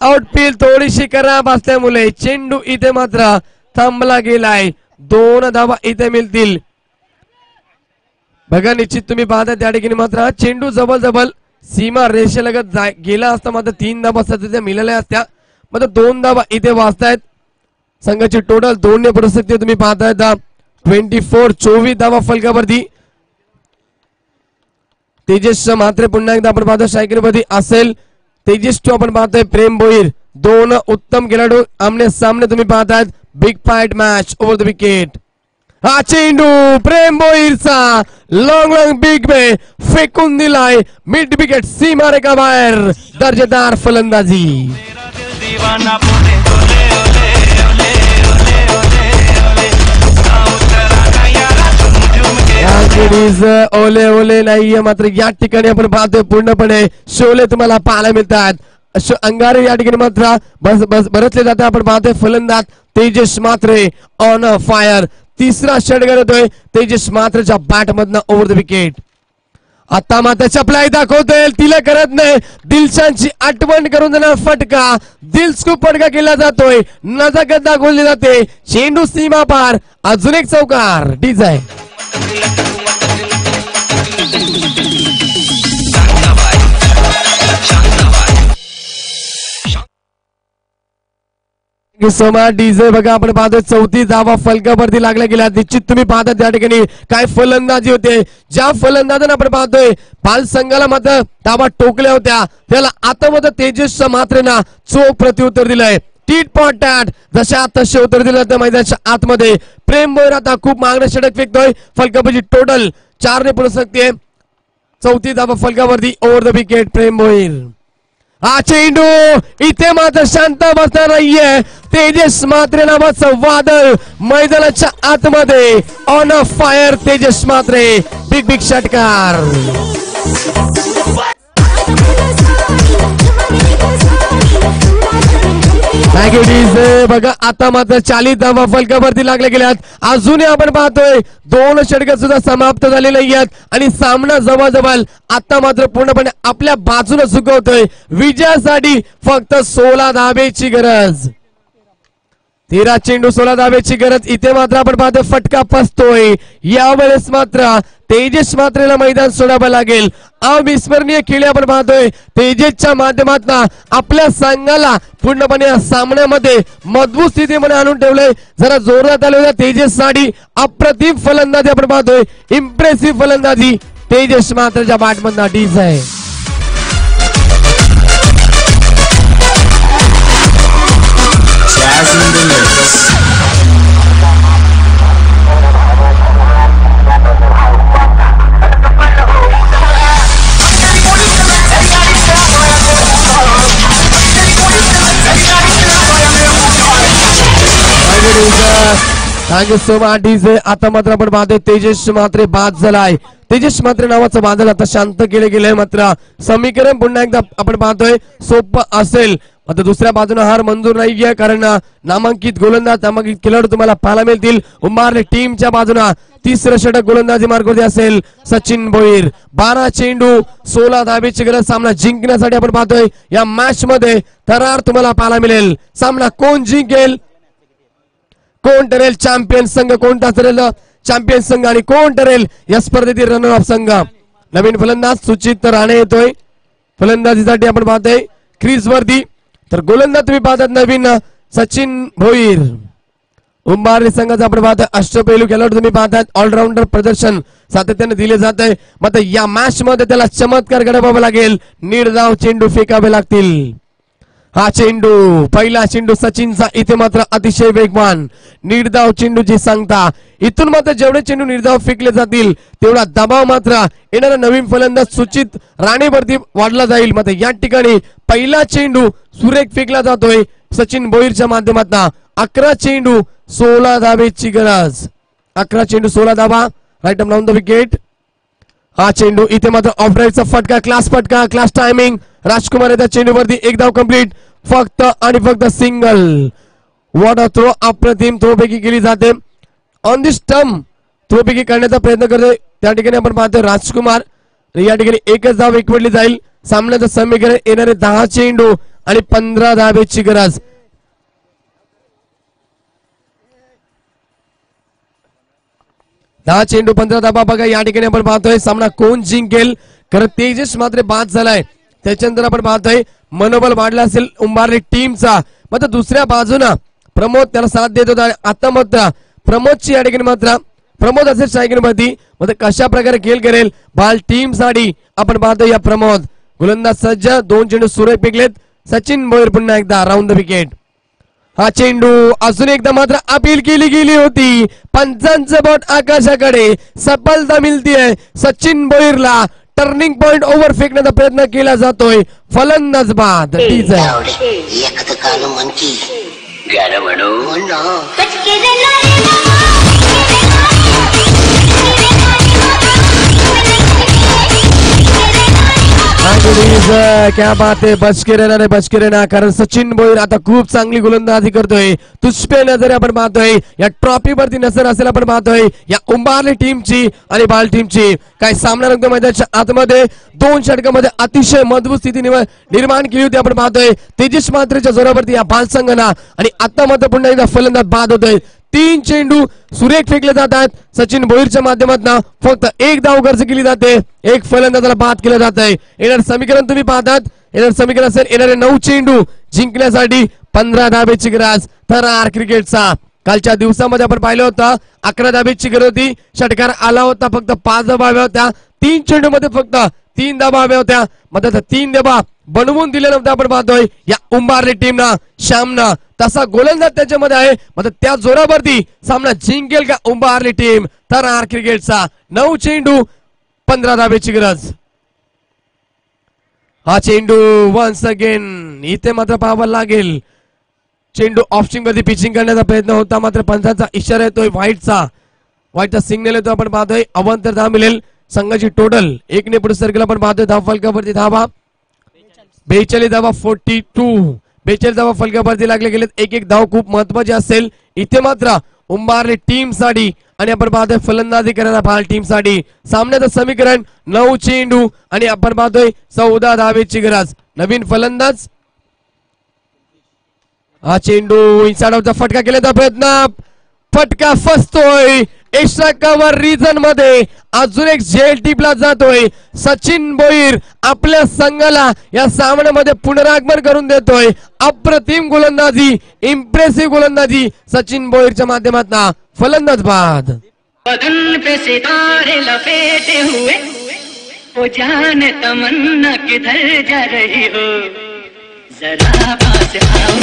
आउटफील्ड थोडीशी खराब असल्यामुळे चेंडू इथे मात्र थांबला गेलाय. 2 धावा इथे मिळतील. बघा निश्चित तुम्ही पाहता त्या ठिकाणी मात्र चेंडू जवळ सीमा रेषेलगत गेला असता मात्र 3 धावा सध्या मिळाल्या असत्या. मात्र 2 धावा इथे वाचतायत. संघाची टोटल 2 परिस्थिती तुम्ही पाहताय 24 धावा फलकावरती. तेजस मात्र पुन्हा एकदा आपण पाहतो शायकीरमध्ये असेल. तेजस टू आपण पाहतोय प्रेम भोईर. 2 उत्तम खेळाडू आमने सामने तुम्ही पाहतायत. Big fight match over the wicket. हा चेंडू प्रेम भोईरचा लॉंग बिग बे फेकून दिलाय. मिड विकेट सीमा रेखा बाहेर. दर्जेदार फलंदाजी. दीवाना बोले ओले ओले ओले ओले ओले उतरा यारा झुम के. ओले ओले नाहीये मात्र या ठिकाणी आपण पाहतोय पूर्णपणे शोले तुम्हाला पाहायला मिळतात. अंगारे या ठिकाणी मात्र बरसले जाते. आपण पाहतोय फलंदाज तेजस मात्रे ऑन अ फायर. तिसरा षटकार होतोय तेजस मात्रच्या बॅट मधनं ओव्हर द विकेट. आता मात्र चपलाई दाखवतोय. तिला करत नाही. दिलशानची आठवण करून देणार फटका. दिलस्कूप फटका केला जातोय. नजाकत दाखवली जाते. चेंडू सीमा पार. अजून एक चौकार डिझाय. सोमा डीजे बघा आपण पाहतोय 34 धावा फलकावरती लागल्या गेल्या. निश्चित तुम्ही पाहता त्या ठिकाणी काय फलंदाजी होते. ज्या फलंदाजाने आपण पाहतोय बाल संघाला मात्र धावा टोकल्या होत्या त्याला आता मात्र तेजस मात्रेना चोख प्रत्युत्तर दिलंय. टीट पॉट टॅट जशा तसे उत्तर दिलं जातं मैदानाच्या आतमध्ये. प्रेम भोईर आता खूप मागणं षटक फेकतोय. फलकावरची टोटल 4 ने पुढे सकते. 34 धावा फलकावरती ओव्हर द विकेट प्रेम भोईर. हा चेंडू इथे मात्र शांत बसणार नाहीये. तेजस मात्रे नावाचं वादळ मैदानाच्या आतमध्ये on a fire. Tejas Mhatre big षटकार. बघा आता मात्र 40 धावा फलकावरती लागल्या गेल्यात. अजूनही आपण पाहतोय 2 षटकार सुद्धा समाप्त झाले नाहीयेत आणि सामना जवळ आता मात्र पूर्णपणे आपल्या बाजूने झुकवतोय. विजयासाठी फक्त 16 धावेची गरज. 13 चेंडू 16 धावेची गरज. इथे मात्र आपण पाहतोय फटका फसतोय. यावेळेस मात्र तेजस मात्रेला मैदान सोडावं लागेल. अविस्मरणीय खेळ आपण पाहतोय. तेजसच्या माध्यमातून आपल्या संघाला पूर्णपणे या सामन्यामध्ये मजबूत स्थितीमध्ये आणून ठेवलंय. जरा जोरात आलेल्या तेजस साठी अप्रतिम फलंदाजी आपण पाहतोय. इम्प्रेसिव्ह फलंदाजी तेजस मात्रच्या बॅटमधनं डीज आहे. Thank you so much. आता मात्र आपण पाहतोय तेजस मात्रे बाद झालाय. तेजस मात्रे नावाचं बादल आता शांत केले गेलंय. मात्र समीकरण पुन्हा एकदा आपण पाहतोय सोपं असेल आता दुसऱ्या बाजूने हार मंजूर नाहीये, कारण नामांकित गोलंदाज नामांकित खेळाडू तुम्हाला पाहायला मिळतील. उंबारली टीमच्या बाजूने तिसरं षटक गोलंदाजी मार्गावरती असेल सचिन भोईर. 12 चेंडू 16 धाबेची गरज. सामना जिंकण्यासाठी आपण पाहतोय या मॅच मध्ये थरार तुम्हाला पाहायला मिळेल. सामना कोण जिंकेल, कोण ठरेल चॅम्पियन संघ, कोणता ठरेल चॅम्पियन संघ आणि कोण ठरेल या स्पर्धेतील रनर ऑफ संघ. नवीन फलंदाज सुचित राणे येतोय फलंदाजीसाठी. आपण पाहतोय क्रीज वरती. तर गोलंदाज तुम्ही पाहतात नवीन सचिन भोईर. उंबारली संघाचा आपण पाहतोय अष्टपैलू खेळाडू तुम्ही पाहतात. ऑलराऊंडर प्रदर्शन सातत्याने दिले जात आहे. मात्र या मॅच मध्ये त्याला चमत्कार घडवावा लागेल. निर्धाव चेंडू फेकावे लागतील. हा चेंडू पहिला चेंडू सचिनचा इथे मात्र अतिशय वेगवान निर्धाव चेंडूची सांगता. इथून मात्र जेवढे चेंडू निर्धाव फेकले जातील तेवढा दबाव मात्र येणारा नवीन फलंदाज सुचित राणेवरती वाढला जाईल. मात्र या ठिकाणी पहिला चेंडू सुरेख फेकला जातोय सचिन भोईरच्या माध्यमातून. 11 चेंडू 16 धाबेची गरज. 11 चेंडू 16 धाबा. Right up down the wicket. हा चेंडू इथे मात्र ऑफ ड्राईव्हचा फटका, क्लास टायमिंग. राजकुमार येतात चेंडूवरती. एक धाव कंप्लीट. फक्त आणि फक्त सिंगल. What a throw. अप्रतिम थ्रोपैकी केली जाते. ऑन दी स्टंप थ्रोपैकी करण्याचा प्रयत्न करतोय त्या ठिकाणी आपण पाहतोय राजकुमार. या ठिकाणी एकच धाव एकवटली जाईल. सामन्याचं समीकरण येणारे 10 चेंडू आणि 15 धाबेची गरज. दहा चेंडू 15 धाबा. बघा या ठिकाणी आपण पाहतोय सामना कोण जिंकेल. कारण तेजस मात्र बाद झालाय. त्याच्यानंतर आपण पाहतोय मनोबल वाढला असेल उंबारली टीमचा. मात्र दुसऱ्या बाजूला प्रमोद त्याला साथ देत होता. आता मात्र प्रमोदची या ठिकाणी मात्र प्रमोद असेल स्ट्रायकिंगमध्ये. मात्र कशा प्रकारे खेळ करेल बाल टीम साठी आपण पाहतोय या प्रमोद. गोलंदाज सज्ज. 2 चेंडू सुरेख फेकलेत. सचिन भोईर पुन्हा एकदा राऊंड द विकेट. हा चेंडू अजून एकदा मात्र अपील केली गेली होती. पंचांचं बोट आकाशाकडे. सफलता मिळतीये सचिन भोईरला. टर्निंग पॉइंट ओव्हर फेकण्याचा प्रयत्न केला जातोय. फलंदाज बाद. एक काल म्हणती गाणं म्हणू कचके रे लाले क्या बात आहे. बचके रहना कारण सचिन भोईर आता खूप चांगली गोलंदाजी करतोय. तुष्पे नजर आपण पाहतोय या ट्रॉफी वरती नजर असेल आपण पाहतोय या उंबारली टीमची आणि बाल टीमची. काय सामना रंग मैदानाच्या आतमध्ये 2 षटकामध्ये अतिशय मजबूत स्थिती निर्माण केली होती आपण पाहतोय तेजस मात्रेच्या जोरावरती या बाल संघाला. आणि आता मात्र पुन्हा एकदा फलंदाज बाद होतोय. 3 चेंडू सुरेख फेकले जातात सचिन भोईरच्या माध्यमातून. फक्त एक धाव खर्च केली जाते. एक फलंदाजाला बाद केलं जात आहे. येणार समीकरण तुम्ही पाहतात. येणार समीकरण असेल येणारे 9 चेंडू जिंकण्यासाठी 15 धाबेची गरज. थरार क्रिकेटचा कालच्या दिवसामध्ये आपण पाहिलं होतं 11 धाबेची गरज होती. षटकार आला होता. फक्त 5 धाबा हव्या होत्या. 3 चेंडू मध्ये फक्त 3 धाबा हव्या होत्या. मात्र 3 धाबा बनवून दिले नव्हते आपण पाहतोय या उंबारली टीमना. श्यामना तसा गोलंदाज त्याच्यामध्ये आहे. मात्र त्या जोरावरती सामना जिंकेल का उंबारली टीम. थरार क्रिकेटचा 9 चेंडू 15 धाबेची गरज. हा चेंडू वन्स अगेन इथे मात्र पाहावा लागेल. चेंडू ऑफस्विंग वरती पिचिंग करण्याचा प्रयत्न होता. मात्र पंचांचा इशारा येतोय व्हाईटचा सिग्नल येतो. आपण पाहतोय अवांतर धाव मिळेल संघाची. टोटल 1 ने पुढे सर्कल आपण पाहतोय धाव फलकावरती धावा 42 धावा 42. 42 धावा फलकावरती लागले गेलेत. एक धाव खूप महत्वाची असेल इथे मात्र उंबारली टीम साठी. आणि आपण पाहतोय फलंदाजी करणारा बाल टीम साठी. सामन्याचं समीकरण 9 चेंडू आणि आपण पाहतोय 14 धावेची गरज. नवीन फलंदाज. हा चेंडू इनसाइड फटका केल्याचा प्रयत्न. फटका फसतोय. एक्स्ट्रा कव्हर रिजन मध्ये अजून एक झेल टिपला जातोय. सचिन भोईर आपल्या संघाला या सामन्यामध्ये पुनरागमन करून देतोय. अप्रतिम गोलंदाजी. इम्प्रेसिव्ह गोलंदाजी सचिन भोईरच्या माध्यमातून. फलंदाज बाद. बदन पे सितारे लपेटे हुए वो जाने तमन्ना किधर जा रही हो जरा पास आओ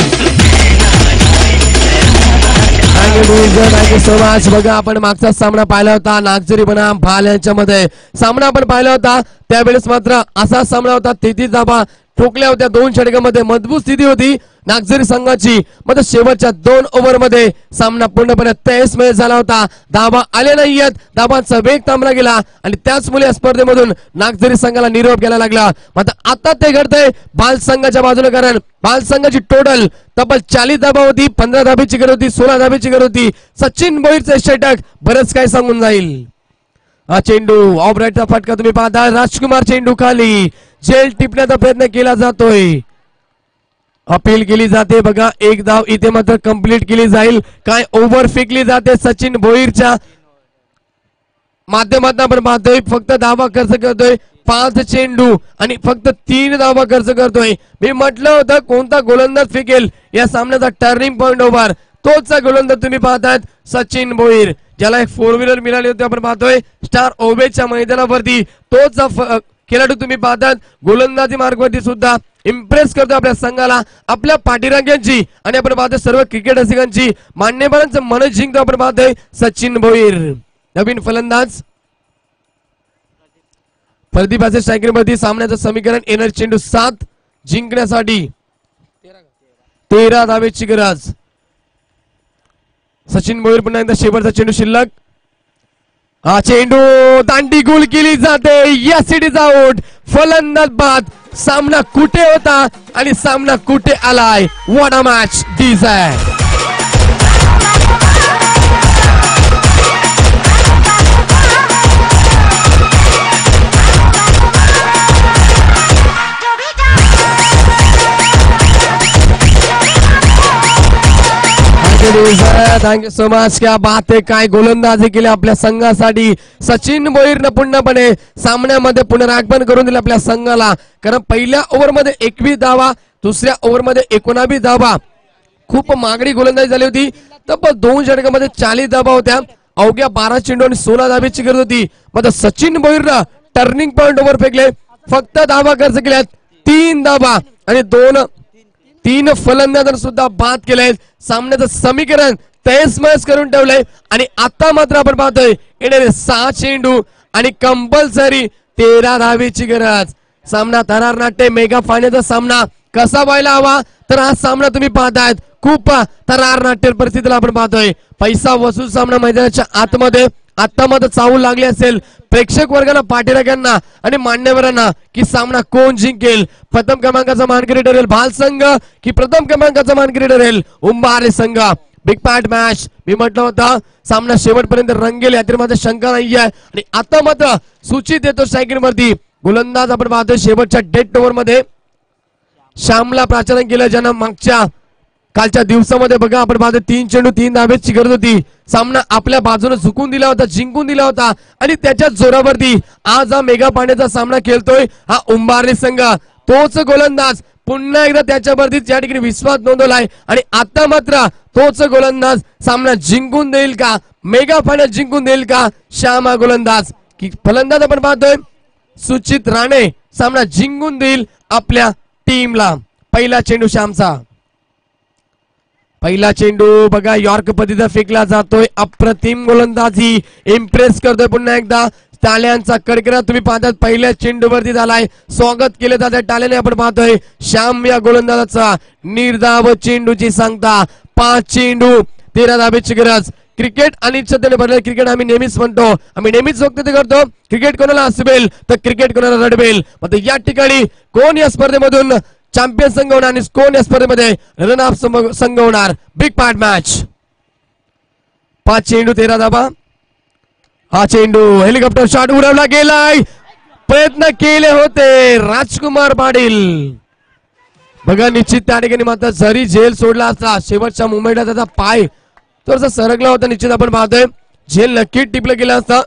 सो मच. बघा आपण मागचा सामना पाहिला होता नागझरी बनाम भाल यांच्यामध्ये सामना आपण पाहिला होता. त्यावेळेस मात्र असा सामना होता. 33 धाबा ठोकल्या होत्या 2 षटकामध्ये. मजबूत स्थिती होती नागझरी संघाची. मात्र शेवटच्या 2 ओव्हरमध्ये सामना पूर्णपणे तहसमय झाला होता. धावा आले नाहीयेत, धावांचा वेग थांबला गेला आणि त्याचमुळे या स्पर्धेमधून नागझरी संघाला निरोप घ्यायला लागला. मात्र आता ते घडतंय बाल संघाच्या बाजूने, कारण बाल संघाची टोटल तब्बल 40 धावा होती. 15 धाबेची गरज होती, 16 धाबेची गरज होती. सचिन भोईरचे षटक बरंच काय सांगून जाईल. हा चेंडू ऑफ राईटचा फटका तुम्ही पाहता. राजकुमार चेंडू खाली, झेल टिपण्याचा प्रयत्न केला जातोय, अपील केली जाते. बघा एक धाव इथे मात्र कंप्लीट केली जाईल. काय ओव्हर फेकली जाते सचिन भोईरच्या माध्यमातून आपण पाहतोय. फक्त धावा खर्च करतोय 5 चेंडू आणि फक्त 3 धावा खर्च करतोय. मी म्हटलं होतं कोणता गोलंदाज फेकेल या सामन्याचा टर्निंग पॉइंट ओव्हर, तोच गोलंदाज तुम्ही पाहतायत सचिन भोईर, ज्याला एक 4 व्हीलर मिळाली होती. आपण पाहतोय स्टार ओबेच्या मैदानावरती तोच खेळाडू तुम्ही पाहतात. गोलंदाजी मार्गावरती सुद्धा इम्प्रेस करतो आपल्या संघाला, आपल्या पाठीरांग्यांची आणि आपण पाहतोय सर्व क्रिकेट रसिकांची, मान्यवरांचं मन जिंकतो. आपण पाहतोय सचिन भोईर. नवीन फलंदाज प्रदीपाचे स्ट्रायकर मध्ये सामन्याचं समीकरण येणार. चेंडू 7 जिंकण्यासाठी 13 धावेची गरज. सचिन भोईर पुन्हा एकदा शेवटचा चेंडू शिल्लक. हा चेंडू दांडी गोल केली जाते. Yes it is out. फलंदाज बाद. सामना कुठे होता आणि सामना कुठे आलाय. व्हॉट अ मॅच दिस आहे. Thank you so much. क्या बात आहे. काय गोलंदाजी केली आपल्या संघासाठी सचिन भोईरनं. पूर्णपणे सामन्यामध्ये पुनरागमन करून दिलं आपल्या संघाला, कारण पहिल्या ओव्हरमध्ये 21 धावा, दुसऱ्या ओव्हरमध्ये 19 धावा. खूप मागणी गोलंदाजी झाली होती. तब्बल 2 षटकामध्ये 40 धावा होत्या. अवघ्या 12 चेंडू आणि 16 धावेची गरज होती. मात्र सचिन भोईरनं टर्निंग पॉइंट ओव्हर फेकले. फक्त धावा खर्च केल्यात 3 धावा आणि 3 फलंदाजांना सुद्धा बाद केलंय. सामन्याचं समीकरण तहसमस करून ठेवलंय आणि आता मात्र आपण पाहतोय येणारे 6 चेंडू आणि कंपल्सरी 13 धावेची गरज. सामना थरारनाट्य मेगा फायनलचा सामना कसा व्हायला हवा, तर हा सामना तुम्ही पाहतायत खूप थरारनाट्य परिस्थितीला आपण पाहतोय. पैसा वसूल सामना मैदानाच्या आतमध्ये आता मात्र चाहूल लागली असेल प्रेक्षक वर्गाला, पाठीराख्यांना आणि मान्यवरांना की सामना कोण जिंकेल. प्रथम क्रमांकाचा मानकरी ठरेल भाल संघ की प्रथम क्रमांकाचा मानकरी ठरेल उंबारे संघ. Big pat match. मी म्हटलं होतं सामना शेवटपर्यंत रंगेल यातील मात्र शंका नाहीये. आणि आता मात्र सूचित येतो स्ट्रायकिंग वरती गोलंदाज आपण पाहतोय. शेवटच्या डेथ ओव्हर मध्ये श्यामला प्राचारण केलं, ज्यानं मागच्या कालच्या दिवसामध्ये बघा आपण पाहतो 3 चेंडू 3 धावेची गरज होती. सामना आपल्या बाजूने झुकून दिला होता, जिंकून दिला होता आणि त्याच्या जोरावरती आज हा मेगा पाण्याचा सामना खेळतोय हा उंबारली संघ. तोच गोलंदाज पुन्हा एकदा त्याच्यावरती या ठिकाणी विश्वास नोंदवलाय आणि आता मात्र तोच गोलंदाज सामना जिंकून देईल का, मेगा फायनल जिंकून देईल का श्याम हा गोलंदाज की फलंदाज आपण पाहतोय सुचित राणे सामना जिंकून देईल आपल्या टीमला. पहिला चेंडू श्यामचा. पहिला चेंडू बघा यॉर्क पद्धतीचा फेकला जातोय. अप्रतिम गोलंदाजी इम्प्रेस करतोय. पुन्हा एकदा टाळ्यांचा कडकडाट तुम्ही पाहतात पहिल्या चेंडूवरती झालाय. स्वागत केले जाते टाळ्याने. आपण पाहतोय श्याम या गोलंदाजाचा निर्धाव चेंडूची सांगता. 5 चेंडू 13 धावेची गरज. क्रिकेट अनिश्चिततेने भरलेलं क्रिकेट आम्ही नेहमीच म्हणतो, आम्ही नेहमीच वक्तव्य करतो क्रिकेट कोणाला हसवेल तर क्रिकेट कोणाला रडवेल. मात्र या ठिकाणी कोण या स्पर्धेमधून चॅम्पियन संघ होणार आणि कोण या स्पर्धेमध्ये रन अप संघ होणार. Big part match. 5 चेंडू 13 धावा. हा चेंडू हेलिकॉप्टर शॉट उडवला गेलाय. प्रयत्न केले होते राजकुमार पाटील. बघा निश्चित त्या ठिकाणी मात्र जरी झेल सोडला असता शेवटच्या मुंबईला त्याचा पाय थोडासा सरकला होता. निश्चित आपण पाहतोय झेल नक्की टिपलं गेला असता.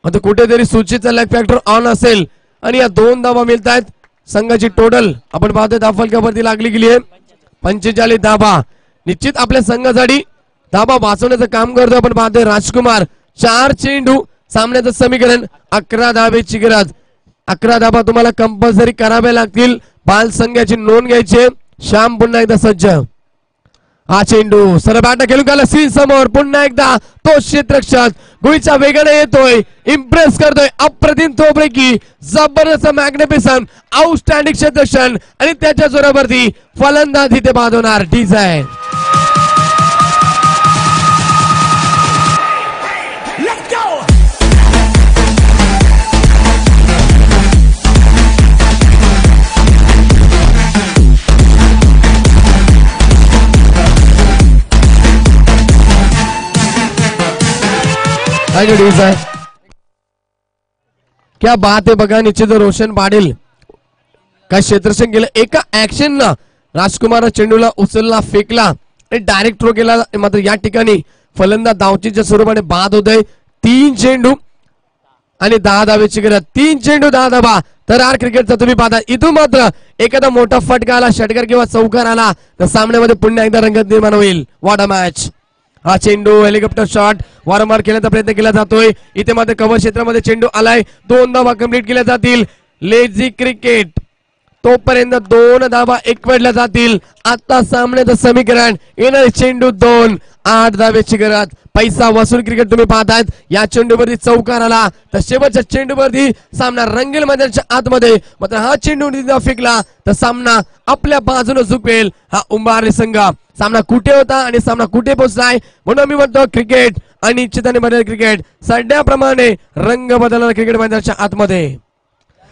आता कुठेतरी सूचीचा लेग फॅक्टर ऑन असेल आणि या 2 धावा मिळत आहेत. संघाची टोटल आपण पाहतोय धावफलकावरती लागली गेली आहे 45 धावा. निश्चित आपल्या संघासाठी धावा वाचवण्याचं काम करतो आपण पाहतोय राजकुमार. 4 चेंडू सामन्याचं समीकरण 11 धावेची गरज. 11 धावा तुम्हाला कंपल्सरी कराव्या लागतील. बाल संघाची नोंद घ्यायची. श्याम पुन्हा एकदा सज्ज. हा चेंडू सरळ बॅटने खेळून गेला सीन समोर. पुन्हा एकदा तो क्षेत्ररक्षक गुळीच्या वेगाने येतोय, इम्प्रेस करतोय. अप्रतिम तोब्रेकी, जबरदस्त मॅग्निफिसंट आउटस्टँडिंग क्षेत्ररक्षण आणि त्याच्या जोरावरती फलंदाज इथे बाद होणार. डिझाईन क्या बात आहे बघा. निश्चित रोशन पाटील काय क्षेत्ररक्षण केलं एका ऍक्शन ना. राजकुमार चेंडूला उचलला, फेकला आणि डायरेक्ट थ्रो केला. मात्र या ठिकाणी फलंदाज धावचीच्या स्वरूपाने बाद होतोय. 3 चेंडू आणि 10 धावेची गरज. 3 चेंडू 10 धावा. तर आर क्रिकेटचा तुम्ही पाहता इथून मात्र एखादा मोठा फटका आला, षटकार किंवा चौकार आला तर सामन्यामध्ये पुन्हा एकदा रंगत निर्माण होईल. What a match. हा चेंडू हेलिकॉप्टर शॉट वारंवार खेळण्याचा प्रयत्न केला जातोय. इथे मात्र कव्हर क्षेत्रामध्ये चेंडू आलाय. 2 धावा कंप्लीट केल्या जातील. लेझी क्रिकेट तोपर्यंत 2 धावा एकवटल्या जातील. आता सामन्याचं समीकरण येणार चेंडू 2, 8 धावेची गरज. पैसा वसूल क्रिकेट तुम्ही पाहतायत. या चेंडूवरती चौकार आला तर शेवटच्या चेंडूवरती सामना रंगेल मैदानाच्या आतमध्ये. मात्र हा चेंडू फेकला तर सामना आपल्या बाजूने झुकवेल हा उंबारली संघ. सामना कुठे होता आणि सामना कुठे पोहोचलाय म्हणून मी म्हणतो क्रिकेट अनिश्चित बदल क्रिकेट सध्याप्रमाणे रंग बदलणार क्रिकेट मैदानाच्या आतमध्ये.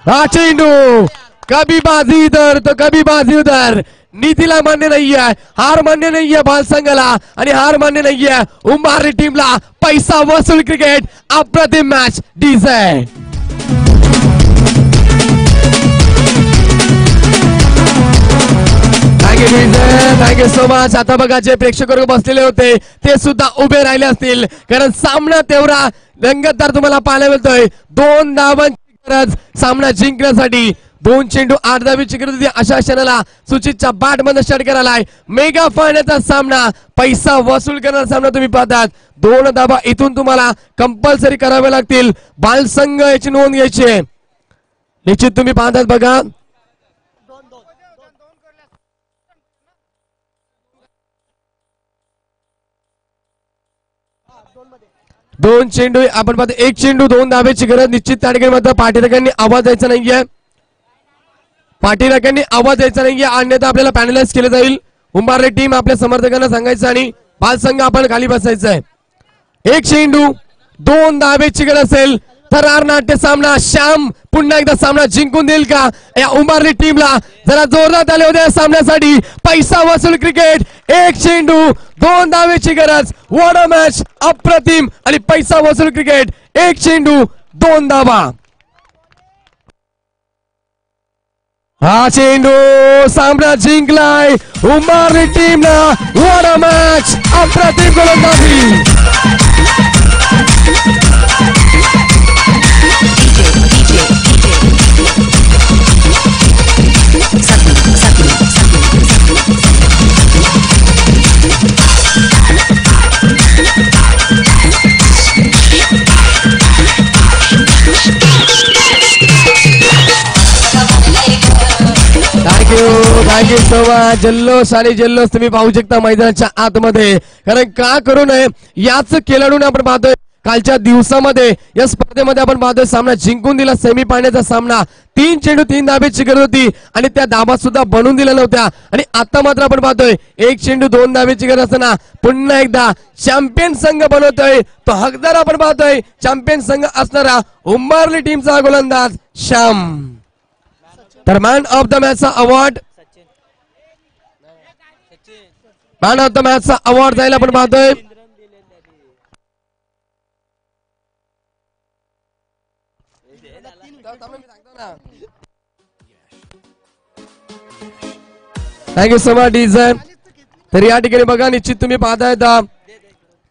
हा चेंडू कभी बाजी इधर तो कभी बाजी उधर. नीतीला मान्य नाहीये, हार मान्य नाहीये बाल संघाला आणि हार मान्य नाहीये उंबारली टीमला. पैसा वसूल क्रिकेट अप्रतिम match. Design thank you so much. आता बघा जे प्रेक्षक बसलेले होते ते सुद्धा उभे राहिले असतील कारण सामना तेवढा रंगतदार तुम्हाला पाहायला मिळतोय. 2 धावांची गरज सामना जिंकण्यासाठी. 2 चेंडू 8 धावेची गरज होती. अशा क्षणाला सुचितच्या बॅट मध्ये षटकार आलाय. मेगा फायनलचा सामना, पैसा वसूल करणारा सामना तुम्ही पाहतात. 2 धावा इथून तुम्हाला कंपल्सरी करावे लागतील. बाल संघ याची नोंद घ्यायची आहे. निश्चित तुम्ही पाहतात बघा. दोन चेंडू आपण पाहतो. 1 चेंडू 2 धावेची गरज. निश्चित त्या ठिकाणी मात्र पाठीराखांनी आवाज द्यायचा नाहीये. पाठीराखांनी आवाज द्यायचा नाहीये अन्यथा आपल्याला पॅनलाइज केलं जाईल. उंबारली टीम आपल्या समर्थकांना सांगायचं आणि बाल संघ आपण खाली बसायचं आहे. 1 चेंडू 2 धावेची गरज असेल तर नाट्य सामना. श्याम पुन्हा एकदा सामना जिंकून देईल का या उंबारली टीमला. जरा जोरदार आले होते सामन्यासाठी. पैसा वसूल क्रिकेट. 1 चेंडू 2 धावेची गरज. What a match. अप्रतिम आणि पैसा वसूल क्रिकेट. 1 चेंडू 2 धावा. हा चेंडू सामना जिंकलाय उंबारली टीमला. What a match. अप्रतिम गोलंदाजी. Thank you so much. जल्लोष आणि जल्लोष तुम्ही पाहू शकता मैदानाच्या आतमध्ये. कारण का करू नये याच खेळाडूने आपण पाहतोय कालच्या दिवसामध्ये या स्पर्धेमध्ये आपण पाहतोय सामना जिंकून दिला. सेमी फायनलचा सामना. 3 चेंडू 3 धावेची गरज होती आणि त्या धाबा सुद्धा बनवून दिल्या नव्हत्या आणि आता मात्र आपण पाहतोय 1 चेंडू 2 धावेची गरज असताना पुन्हा एकदा चॅम्पियन संघ बनवतोय. तो हकदार आपण पाहतोय चॅम्पियन संघ असणारा उंबारली टीमचा गोलंदाज श्याम. तर मॅन ऑफ द मॅचचा अवॉर्ड मॅन ऑफ द मॅचचा अवॉर्ड जायला आपण पाहतोय. Thank you so much design. तर या ठिकाणी बघा निश्चित तुम्ही पाहताय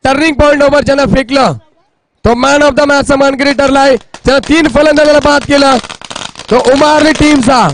टर्निंग पॉइंट ओव्हर ज्यांना फेकलं तो मॅन ऑफ द मॅचचा मानकरी ठरलाय. त्याला 3 फलंदाजाला बाद केलं तो उंबारली टीमचा